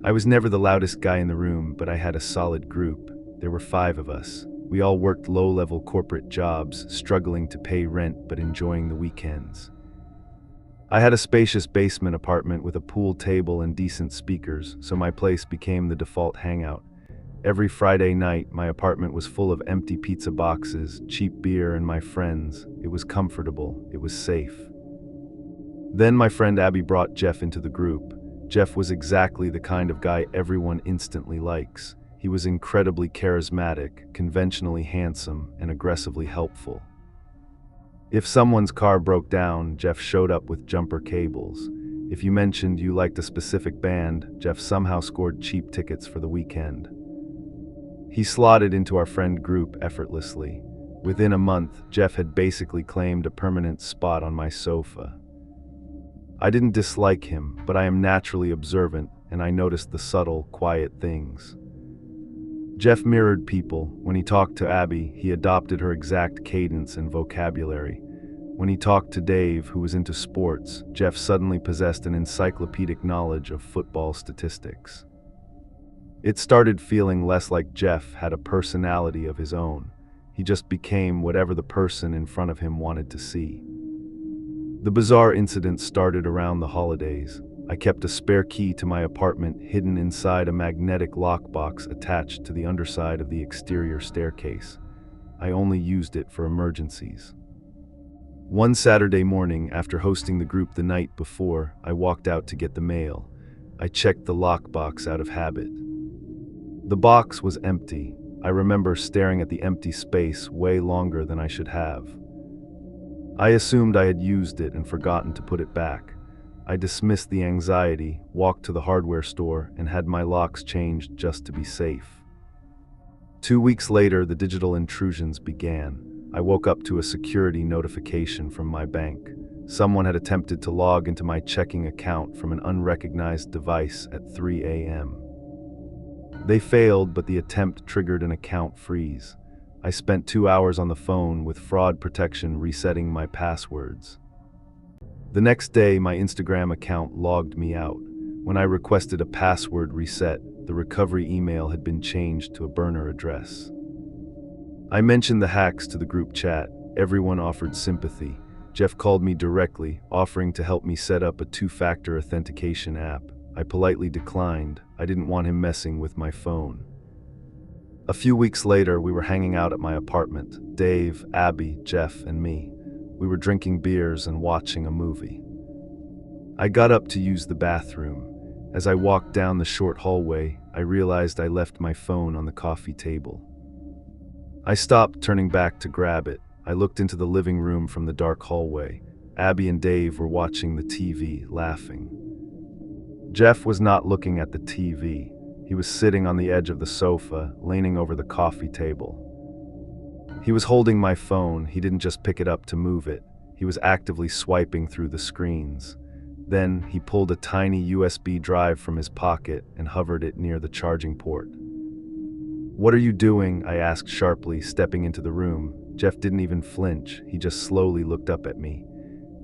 I was never the loudest guy in the room, but I had a solid group. There were 5 of us. We all worked low-level corporate jobs, struggling to pay rent but enjoying the weekends. I had a spacious basement apartment with a pool table and decent speakers, so my place became the default hangout. Every Friday night, my apartment was full of empty pizza boxes, cheap beer, and my friends. It was comfortable. It was safe. Then my friend Abby brought Jeff into the group. Jeff was exactly the kind of guy everyone instantly likes. He was incredibly charismatic, conventionally handsome, and aggressively helpful. If someone's car broke down, Jeff showed up with jumper cables. If you mentioned you liked a specific band, Jeff somehow scored cheap tickets for the weekend. He slotted into our friend group effortlessly. Within a month, Jeff had basically claimed a permanent spot on my sofa. I didn't dislike him, but I am naturally observant, and I noticed the subtle, quiet things. Jeff mirrored people. When he talked to Abby, he adopted her exact cadence and vocabulary. When he talked to Dave, who was into sports, Jeff suddenly possessed an encyclopedic knowledge of football statistics. It started feeling less like Jeff had a personality of his own. He just became whatever the person in front of him wanted to see. The bizarre incident started around the holidays. I kept a spare key to my apartment hidden inside a magnetic lockbox attached to the underside of the exterior staircase. I only used it for emergencies. One Saturday morning, after hosting the group the night before, I walked out to get the mail. I checked the lockbox out of habit. The box was empty. I remember staring at the empty space way longer than I should have. I assumed I had used it and forgotten to put it back. I dismissed the anxiety, walked to the hardware store, and had my locks changed just to be safe. 2 weeks later, the digital intrusions began. I woke up to a security notification from my bank. Someone had attempted to log into my checking account from an unrecognized device at 3 a.m. They failed, but the attempt triggered an account freeze. I spent 2 hours on the phone with fraud protection resetting my passwords. The next day, my Instagram account logged me out. When I requested a password reset, the recovery email had been changed to a burner address. I mentioned the hacks to the group chat. Everyone offered sympathy. Jeff called me directly, offering to help me set up a 2-factor authentication app. I politely declined. I didn't want him messing with my phone. A few weeks later, we were hanging out at my apartment. Dave, Abby, Jeff, and me. We were drinking beers and watching a movie. I got up to use the bathroom. As I walked down the short hallway, I realized I left my phone on the coffee table. I stopped, turning back to grab it. I looked into the living room from the dark hallway. Abby and Dave were watching the TV, laughing. Jeff was not looking at the TV. He was sitting on the edge of the sofa, leaning over the coffee table. He was holding my phone. He didn't just pick it up to move it. He was actively swiping through the screens. Then he pulled a tiny USB drive from his pocket and hovered it near the charging port. "What are you doing?" I asked sharply, stepping into the room. Jeff didn't even flinch. He just slowly looked up at me.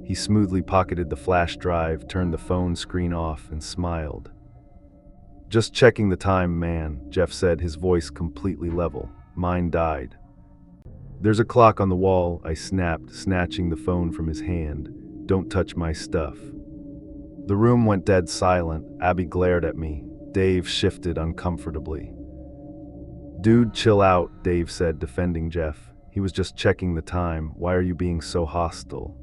He smoothly pocketed the flash drive, turned the phone screen off, and smiled. "Just checking the time, man," Jeff said, his voice completely level. Mine died. "There's a clock on the wall," I snapped, snatching the phone from his hand. "Don't touch my stuff." The room went dead silent. Abby glared at me. Dave shifted uncomfortably. "Dude, chill out," Dave said, defending Jeff. "He was just checking the time. Why are you being so hostile?"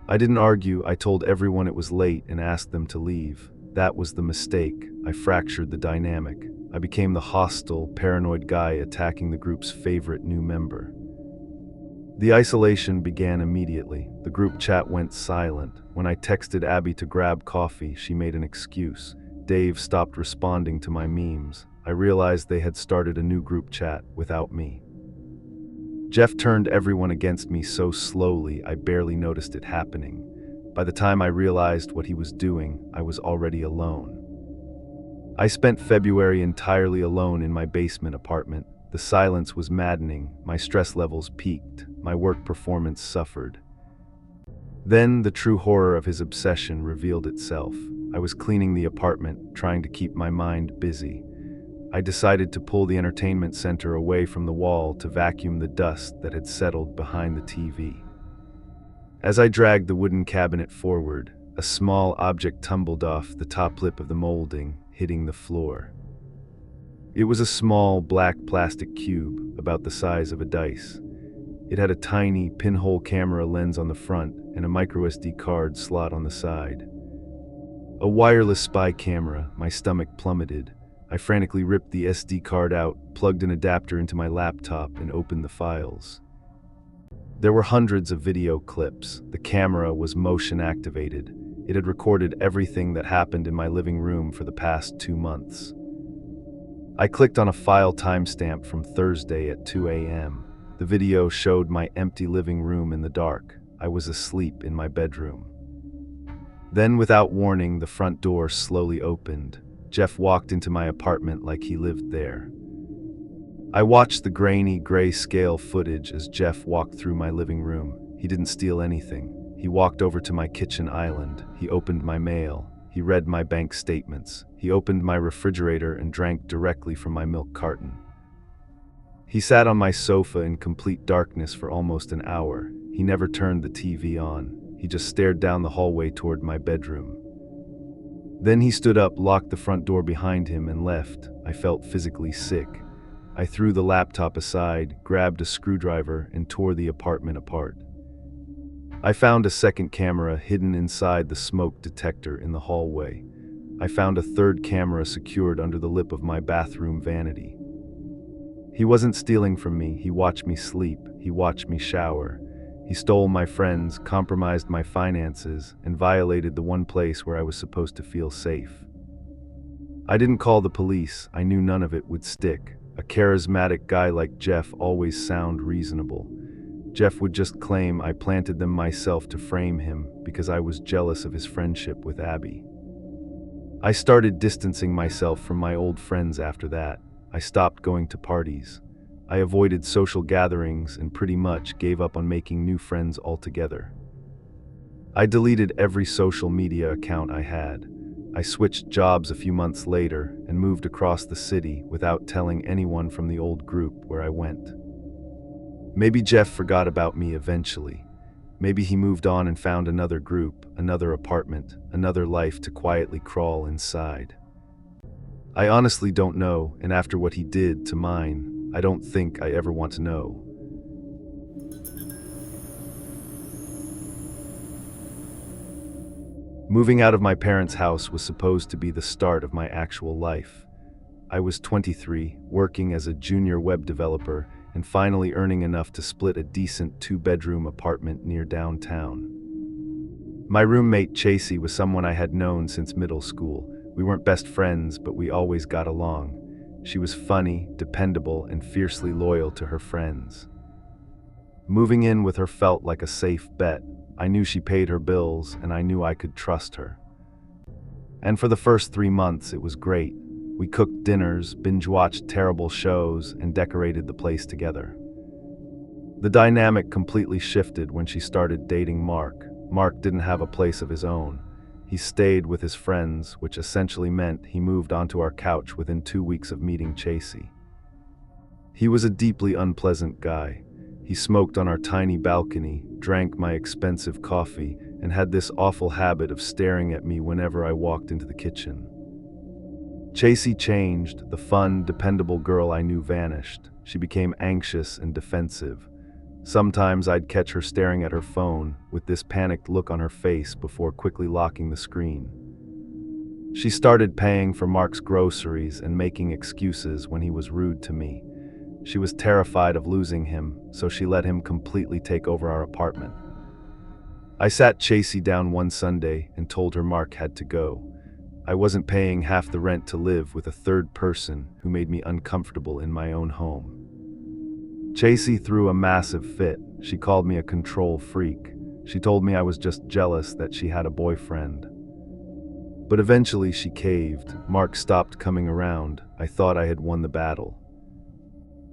I didn't argue. I told everyone it was late and asked them to leave. That was the mistake. I fractured the dynamic. I became the hostile, paranoid guy attacking the group's favorite new member. The isolation began immediately. The group chat went silent. When I texted Abby to grab coffee, she made an excuse. Dave stopped responding to my memes. I realized they had started a new group chat without me. Jeff turned everyone against me so slowly I barely noticed it happening. By the time I realized what he was doing, I was already alone. I spent February entirely alone in my basement apartment. The silence was maddening. My stress levels peaked. My work performance suffered. Then the true horror of his obsession revealed itself. I was cleaning the apartment, trying to keep my mind busy. I decided to pull the entertainment center away from the wall to vacuum the dust that had settled behind the TV. As I dragged the wooden cabinet forward, a small object tumbled off the top lip of the molding, hitting the floor. It was a small, black plastic cube, about the size of a dice. It had a tiny, pinhole camera lens on the front and a microSD card slot on the side. A wireless spy camera. My stomach plummeted. I frantically ripped the SD card out, plugged an adapter into my laptop, and opened the files. There were hundreds of video clips. The camera was motion activated. It had recorded everything that happened in my living room for the past 2 months. I clicked on a file timestamp from Thursday at 2 a.m. The video showed my empty living room in the dark. I was asleep in my bedroom. Then, without warning, the front door slowly opened. Jeff walked into my apartment like he lived there. I watched the grainy, gray-scale footage as Jeff walked through my living room. He didn't steal anything. He walked over to my kitchen island. He opened my mail. He read my bank statements. He opened my refrigerator and drank directly from my milk carton. He sat on my sofa in complete darkness for almost an hour. He never turned the TV on. He just stared down the hallway toward my bedroom. Then he stood up, locked the front door behind him, and left. I felt physically sick. I threw the laptop aside, grabbed a screwdriver, and tore the apartment apart. I found a second camera hidden inside the smoke detector in the hallway. I found a third camera secured under the lip of my bathroom vanity. He wasn't stealing from me. He watched me sleep. He watched me shower. He stole my friends, compromised my finances, and violated the one place where I was supposed to feel safe. I didn't call the police. I knew none of it would stick. A charismatic guy like Jeff always sounded reasonable. Jeff would just claim I planted them myself to frame him because I was jealous of his friendship with Abby. I started distancing myself from my old friends after that. I stopped going to parties. I avoided social gatherings and pretty much gave up on making new friends altogether. I deleted every social media account I had. I switched jobs a few months later and moved across the city without telling anyone from the old group where I went. Maybe Jeff forgot about me eventually. Maybe he moved on and found another group, another apartment, another life to quietly crawl inside. I honestly don't know, and after what he did to mine, I don't think I ever want to know. Moving out of my parents' house was supposed to be the start of my actual life. I was 23, working as a junior web developer, and finally earning enough to split a decent 2-bedroom apartment near downtown. My roommate Chasey was someone I had known since middle school. We weren't best friends, but we always got along. She was funny, dependable, and fiercely loyal to her friends. Moving in with her felt like a safe bet. I knew she paid her bills, and I knew I could trust her. And for the first 3 months, it was great. We cooked dinners, binge-watched terrible shows, and decorated the place together. The dynamic completely shifted when she started dating Mark. Mark didn't have a place of his own. He stayed with his friends, which essentially meant he moved onto our couch within 2 weeks of meeting Chasey. He was a deeply unpleasant guy. He smoked on our tiny balcony, drank my expensive coffee, and had this awful habit of staring at me whenever I walked into the kitchen. Chasey changed. The fun, dependable girl I knew vanished. She became anxious and defensive. Sometimes I'd catch her staring at her phone with this panicked look on her face before quickly locking the screen. She started paying for Mark's groceries and making excuses when he was rude to me. She was terrified of losing him, so she let him completely take over our apartment. I sat Chasey down one Sunday and told her Mark had to go. I wasn't paying half the rent to live with a third person who made me uncomfortable in my own home. Chasey threw a massive fit. She called me a control freak. She told me I was just jealous that she had a boyfriend. But eventually she caved. Mark stopped coming around. I thought I had won the battle.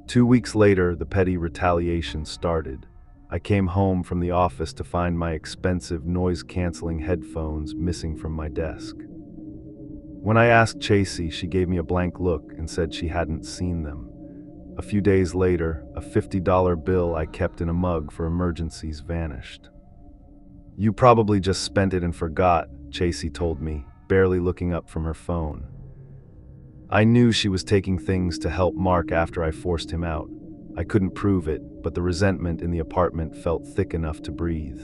2 weeks later, the petty retaliation started. I came home from the office to find my expensive noise-canceling headphones missing from my desk. When I asked Chasey, she gave me a blank look and said she hadn't seen them. A few days later, a $50 bill I kept in a mug for emergencies vanished. "You probably just spent it and forgot," Chasey told me, barely looking up from her phone. I knew she was taking things to help Mark after I forced him out. I couldn't prove it, but the resentment in the apartment felt thick enough to breathe.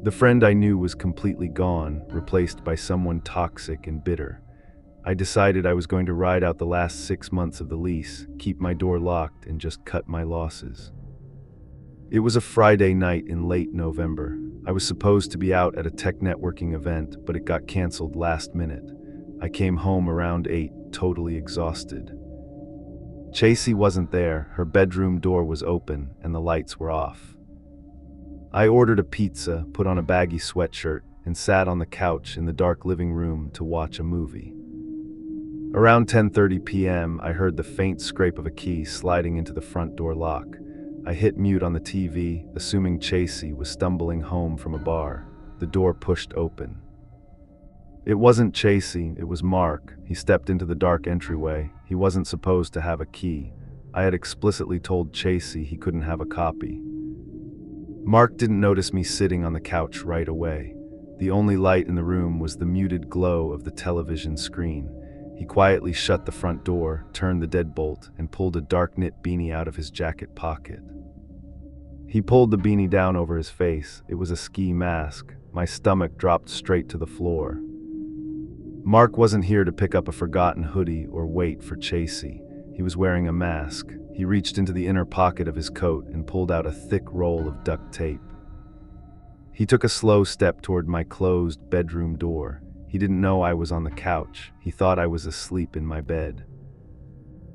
The friend I knew was completely gone, replaced by someone toxic and bitter. I decided I was going to ride out the last 6 months of the lease, keep my door locked, and just cut my losses. It was a Friday night in late November. I was supposed to be out at a tech networking event, but it got canceled last minute. I came home around 8, totally exhausted. Chasey wasn't there, her bedroom door was open, and the lights were off. I ordered a pizza, put on a baggy sweatshirt, and sat on the couch in the dark living room to watch a movie. Around 10:30 p.m., I heard the faint scrape of a key sliding into the front door lock. I hit mute on the TV, assuming Chasey was stumbling home from a bar. The door pushed open. It wasn't Chasey, it was Mark. He stepped into the dark entryway. He wasn't supposed to have a key. I had explicitly told Chasey he couldn't have a copy. Mark didn't notice me sitting on the couch right away. The only light in the room was the muted glow of the television screen. He quietly shut the front door, turned the deadbolt, and pulled a dark knit beanie out of his jacket pocket. He pulled the beanie down over his face. It was a ski mask. My stomach dropped straight to the floor. Mark wasn't here to pick up a forgotten hoodie or wait for Chasey. He was wearing a mask. He reached into the inner pocket of his coat and pulled out a thick roll of duct tape. He took a slow step toward my closed bedroom door. He didn't know I was on the couch. He thought I was asleep in my bed.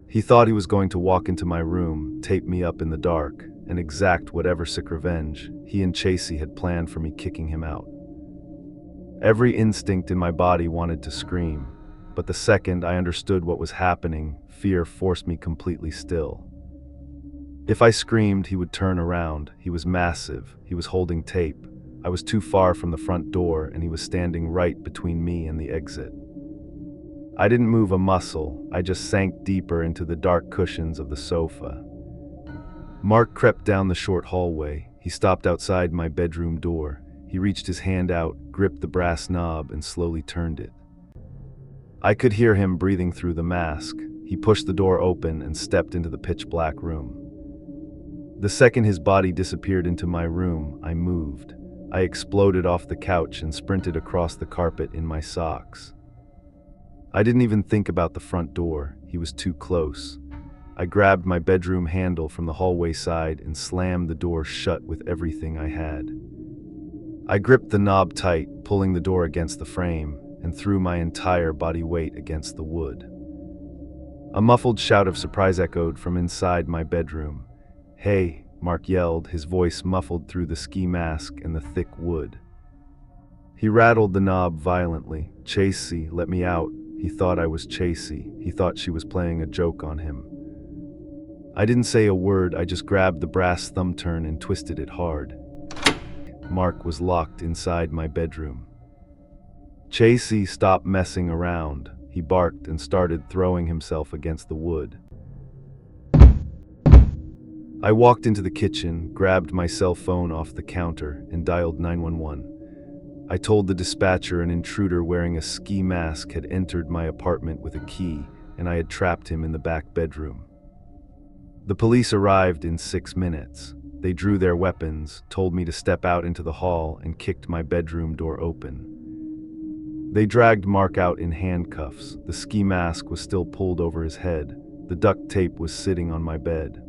He thought he was going to walk into my room, tape me up in the dark, and exact whatever sick revenge he and Chasey had planned for me kicking him out. Every instinct in my body wanted to scream, but the second I understood what was happening, fear forced me completely still. If I screamed, he would turn around. He was massive. He was holding tape. I was too far from the front door, and he was standing right between me and the exit. I didn't move a muscle. I just sank deeper into the dark cushions of the sofa. Mark crept down the short hallway. He stopped outside my bedroom door. He reached his hand out, gripped the brass knob, and slowly turned it. I could hear him breathing through the mask. He pushed the door open and stepped into the pitch-black room. The second his body disappeared into my room, I moved. I exploded off the couch and sprinted across the carpet in my socks. I didn't even think about the front door. He was too close. I grabbed my bedroom handle from the hallway side and slammed the door shut with everything I had. I gripped the knob tight, pulling the door against the frame, and threw my entire body weight against the wood. A muffled shout of surprise echoed from inside my bedroom. "Hey," Mark yelled, his voice muffled through the ski mask and the thick wood. He rattled the knob violently. "Chasey, let me out." He thought I was Chasey. He thought she was playing a joke on him. I didn't say a word. I just grabbed the brass thumb turn and twisted it hard. Mark was locked inside my bedroom. "Chasey, stop messing around," he barked and started throwing himself against the wood. I walked into the kitchen, grabbed my cell phone off the counter, and dialed 911. I told the dispatcher an intruder wearing a ski mask had entered my apartment with a key, and I had trapped him in the back bedroom. The police arrived in 6 minutes. They drew their weapons, told me to step out into the hall, and kicked my bedroom door open. They dragged Mark out in handcuffs. The ski mask was still pulled over his head. The duct tape was sitting on my bed.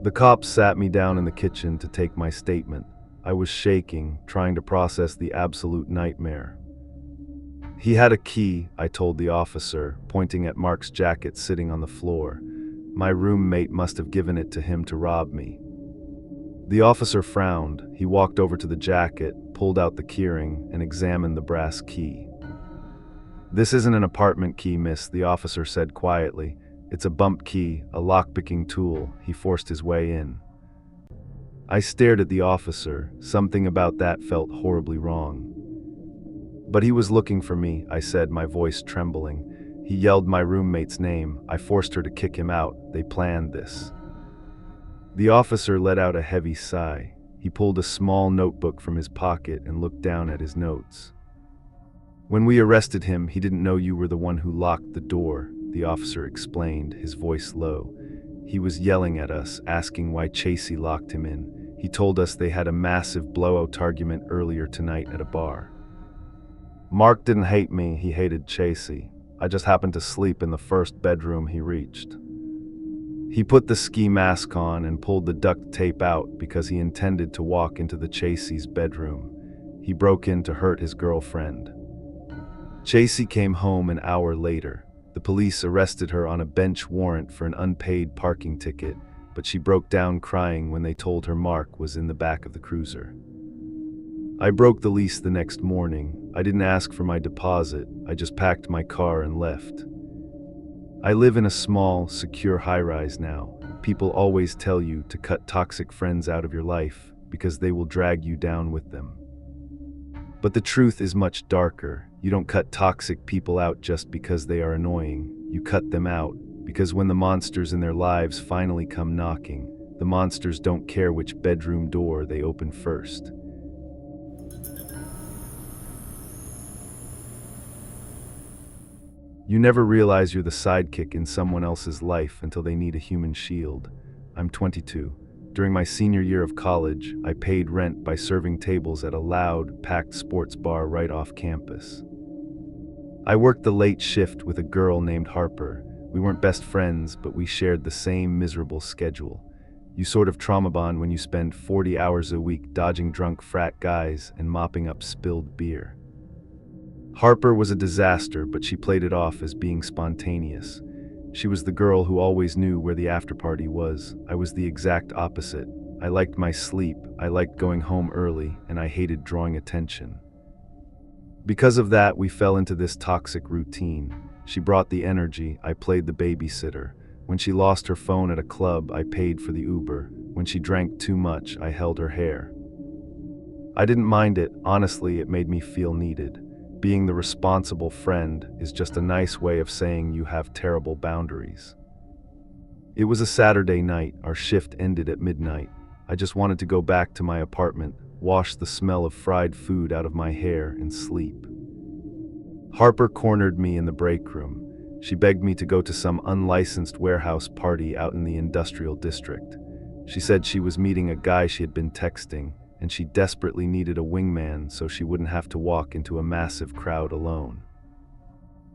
The cops sat me down in the kitchen to take my statement. I was shaking, trying to process the absolute nightmare. "He had a key," I told the officer, pointing at Mark's jacket sitting on the floor. "My roommate must have given it to him to rob me." The officer frowned. He walked over to the jacket, pulled out the keyring, and examined the brass key. "This isn't an apartment key, miss," the officer said quietly. "It's a bump key, a lockpicking tool." He forced his way in. I stared at the officer. Something about that felt horribly wrong. But he was looking for me, I said, my voice trembling. He yelled my roommate's name. I forced her to kick him out. They planned this. The officer let out a heavy sigh. He pulled a small notebook from his pocket and looked down at his notes. When we arrested him, he didn't know you were the one who locked the door, the officer explained, his voice low. He was yelling at us, asking why Chasey locked him in. He told us they had a massive blowout argument earlier tonight at a bar. Mark didn't hate me, he hated Chasey. I just happened to sleep in the first bedroom he reached. He put the ski mask on and pulled the duct tape out because he intended to walk into the Chasey's bedroom. He broke in to hurt his girlfriend. Chasey came home an hour later. The police arrested her on a bench warrant for an unpaid parking ticket, but she broke down crying when they told her Mark was in the back of the cruiser. I broke the lease the next morning. I didn't ask for my deposit. I just packed my car and left. I live in a small, secure high-rise now. People always tell you to cut toxic friends out of your life because they will drag you down with them. But the truth is much darker. You don't cut toxic people out just because they are annoying. You cut them out because when the monsters in their lives finally come knocking, the monsters don't care which bedroom door they open first. You never realize you're the sidekick in someone else's life until they need a human shield. I'm 22. During my senior year of college, I paid rent by serving tables at a loud, packed sports bar right off campus. I worked the late shift with a girl named Harper. We weren't best friends, but we shared the same miserable schedule. You sort of trauma bond when you spend 40 hours a week dodging drunk frat guys and mopping up spilled beer. Harper was a disaster, but she played it off as being spontaneous. She was the girl who always knew where the after-party was. I was the exact opposite. I liked my sleep, I liked going home early, and I hated drawing attention. Because of that, we fell into this toxic routine. She brought the energy, I played the babysitter. When she lost her phone at a club, I paid for the Uber. When she drank too much, I held her hair. I didn't mind it. Honestly, it made me feel needed. Being the responsible friend is just a nice way of saying you have terrible boundaries. It was a Saturday night. Our shift ended at midnight. I just wanted to go back to my apartment, wash the smell of fried food out of my hair, and sleep. Harper cornered me in the break room. She begged me to go to some unlicensed warehouse party out in the industrial district. She said she was meeting a guy she had been texting, and she desperately needed a wingman so she wouldn't have to walk into a massive crowd alone.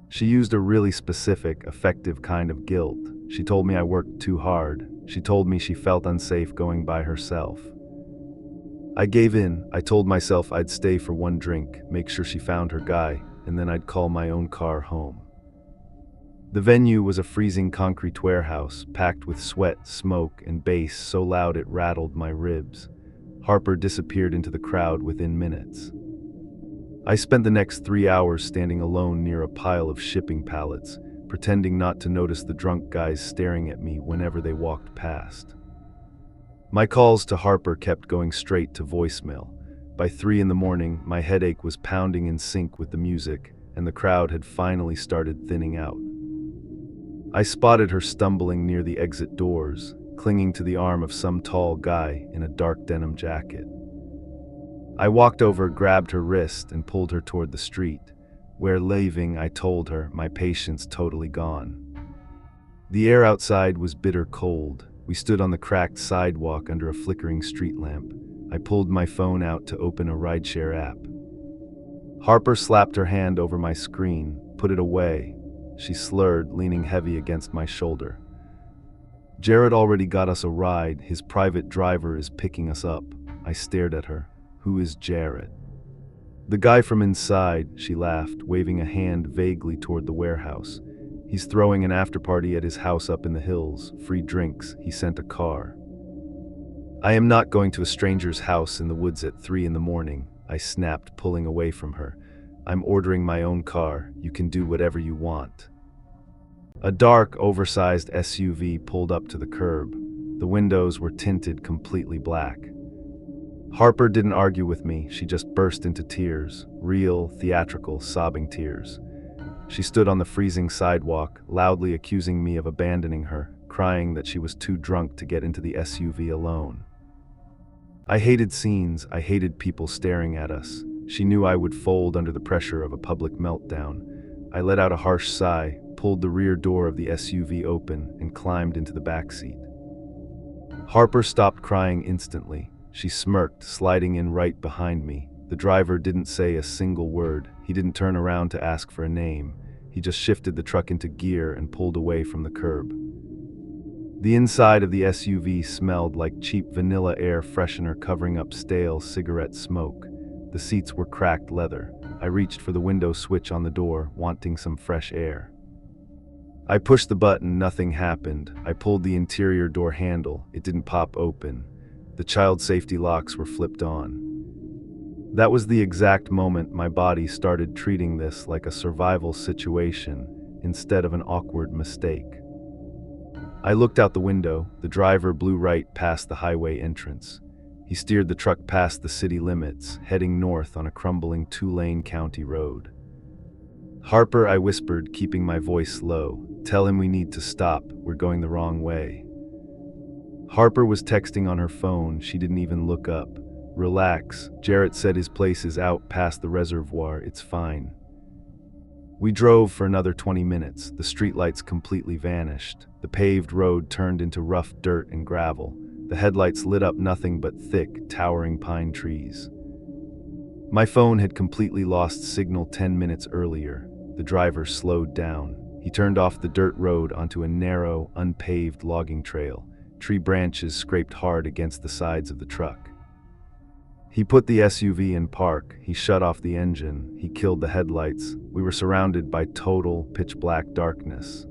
She used a really specific, effective kind of guilt. She told me I worked too hard. She told me she felt unsafe going by herself. I gave in. I told myself I'd stay for one drink, make sure she found her guy, and then I'd call my own car home. The venue was a freezing concrete warehouse, packed with sweat, smoke, and bass so loud it rattled my ribs. Harper disappeared into the crowd within minutes. I spent the next 3 hours standing alone near a pile of shipping pallets, pretending not to notice the drunk guys staring at me whenever they walked past. My calls to Harper kept going straight to voicemail. By 3 in the morning, my headache was pounding in sync with the music, and the crowd had finally started thinning out. I spotted her stumbling near the exit doors, clinging to the arm of some tall guy in a dark denim jacket. I walked over, grabbed her wrist, and pulled her toward the street, where, leaving, I told her, my patience totally gone. The air outside was bitter cold. We stood on the cracked sidewalk under a flickering street lamp. I pulled my phone out to open a rideshare app. Harper slapped her hand over my screen, put it away. She slurred, leaning heavy against my shoulder. Jared already got us a ride. His private driver is picking us up. I stared at her. Who is Jared? The guy from inside, she laughed, waving a hand vaguely toward the warehouse. He's throwing an after-party at his house up in the hills. Free drinks. He sent a car. I am not going to a stranger's house in the woods at 3 in the morning, I snapped, pulling away from her. I'm ordering my own car. You can do whatever you want. A dark, oversized SUV pulled up to the curb. The windows were tinted completely black. Harper didn't argue with me, she just burst into tears, real, theatrical, sobbing tears. She stood on the freezing sidewalk, loudly accusing me of abandoning her, crying that she was too drunk to get into the SUV alone. I hated scenes, I hated people staring at us. She knew I would fold under the pressure of a public meltdown. I let out a harsh sigh, pulled the rear door of the SUV open, and climbed into the back seat. Harper stopped crying instantly. She smirked, sliding in right behind me. The driver didn't say a single word. He didn't turn around to ask for a name. He just shifted the truck into gear and pulled away from the curb. The inside of the SUV smelled like cheap vanilla air freshener covering up stale cigarette smoke. The seats were cracked leather. I reached for the window switch on the door, wanting some fresh air. I pushed the button, nothing happened. I pulled the interior door handle. It didn't pop open. The child safety locks were flipped on. That was the exact moment my body started treating this like a survival situation instead of an awkward mistake. I looked out the window. The driver blew right past the highway entrance. He steered the truck past the city limits, heading north on a crumbling two-lane county road. "Harper," I whispered, keeping my voice low. "Tell him we need to stop. We're going the wrong way." Harper was texting on her phone. She didn't even look up. "Relax. Jarrett said his place is out past the reservoir. It's fine." We drove for another 20 minutes. The streetlights completely vanished. The paved road turned into rough dirt and gravel. The headlights lit up nothing but thick, towering pine trees. My phone had completely lost signal 10 minutes earlier. The driver slowed down. He turned off the dirt road onto a narrow, unpaved logging trail. Tree branches scraped hard against the sides of the truck. He put the SUV in park. He shut off the engine. He killed the headlights. We were surrounded by total, pitch-black darkness.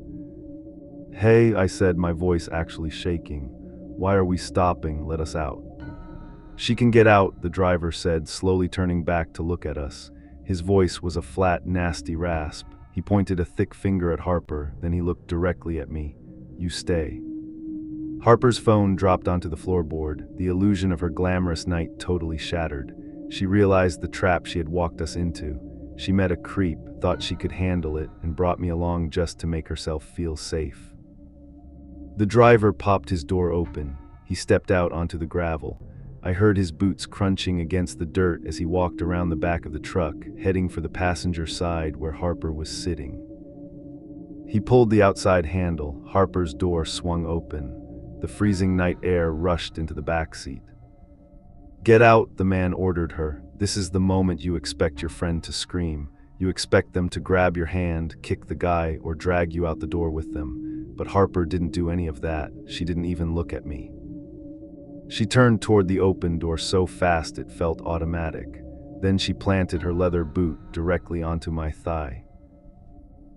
"Hey," I said, my voice actually shaking. "Why are we stopping? Let us out." "She can get out," the driver said, slowly turning back to look at us. His voice was a flat, nasty rasp. He pointed a thick finger at Harper, then he looked directly at me. "You stay." Harper's phone dropped onto the floorboard, the illusion of her glamorous night totally shattered. She realized the trap she had walked us into. She met a creep, thought she could handle it, and brought me along just to make herself feel safe. The driver popped his door open. He stepped out onto the gravel. I heard his boots crunching against the dirt as he walked around the back of the truck, heading for the passenger side where Harper was sitting. He pulled the outside handle. Harper's door swung open. The freezing night air rushed into the back seat. "Get out," the man ordered her. "This is the moment you expect your friend to scream. You expect them to grab your hand, kick the guy, or drag you out the door with them. But Harper didn't do any of that. She didn't even look at me. She turned toward the open door so fast it felt automatic. Then she planted her leather boot directly onto my thigh.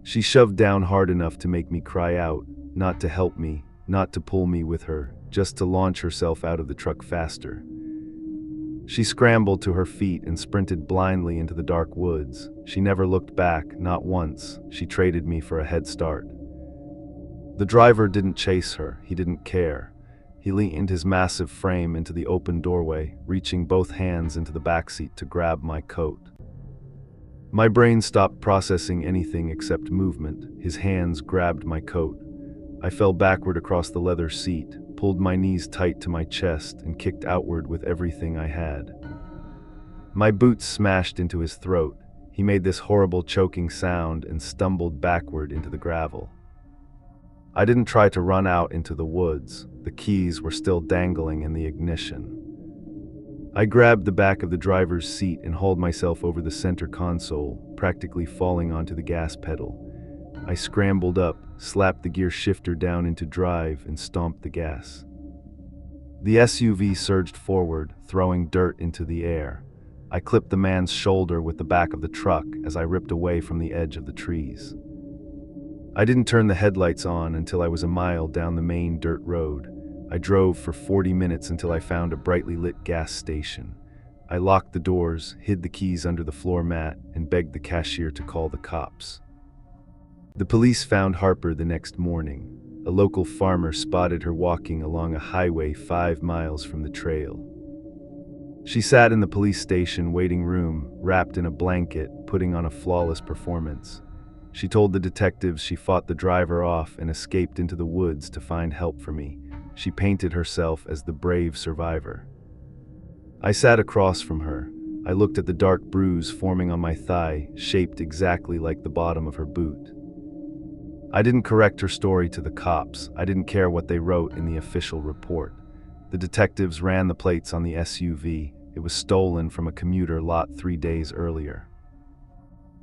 She shoved down hard enough to make me cry out, not to help me, not to pull me with her, just to launch herself out of the truck faster. She scrambled to her feet and sprinted blindly into the dark woods. She never looked back, not once. She traded me for a head start. The driver didn't chase her. He didn't care. He leaned his massive frame into the open doorway, reaching both hands into the backseat to grab my coat. My brain stopped processing anything except movement. His hands grabbed my coat. I fell backward across the leather seat, pulled my knees tight to my chest, and kicked outward with everything I had. My boots smashed into his throat. He made this horrible choking sound and stumbled backward into the gravel. I didn't try to run out into the woods. The keys were still dangling in the ignition. I grabbed the back of the driver's seat and hauled myself over the center console, practically falling onto the gas pedal. I scrambled up, slapped the gear shifter down into drive, and stomped the gas. The SUV surged forward, throwing dirt into the air. I clipped the man's shoulder with the back of the truck as I ripped away from the edge of the trees. I didn't turn the headlights on until I was a mile down the main dirt road. I drove for 40 minutes until I found a brightly lit gas station. I locked the doors, hid the keys under the floor mat, and begged the cashier to call the cops. The police found Harper the next morning. A local farmer spotted her walking along a highway 5 miles from the trail. She sat in the police station waiting room, wrapped in a blanket, putting on a flawless performance. She told the detectives she fought the driver off and escaped into the woods to find help for me. She painted herself as the brave survivor. I sat across from her. I looked at the dark bruise forming on my thigh, shaped exactly like the bottom of her boot. I didn't correct her story to the cops. I didn't care what they wrote in the official report. The detectives ran the plates on the SUV. It was stolen from a commuter lot 3 days earlier.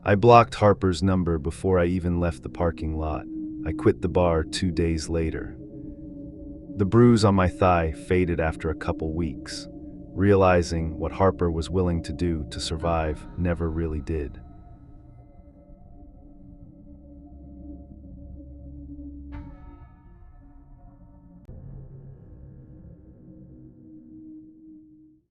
I blocked Harper's number before I even left the parking lot. I quit the bar 2 days later. The bruise on my thigh faded after a couple weeks. Realizing what Harper was willing to do to survive never really did.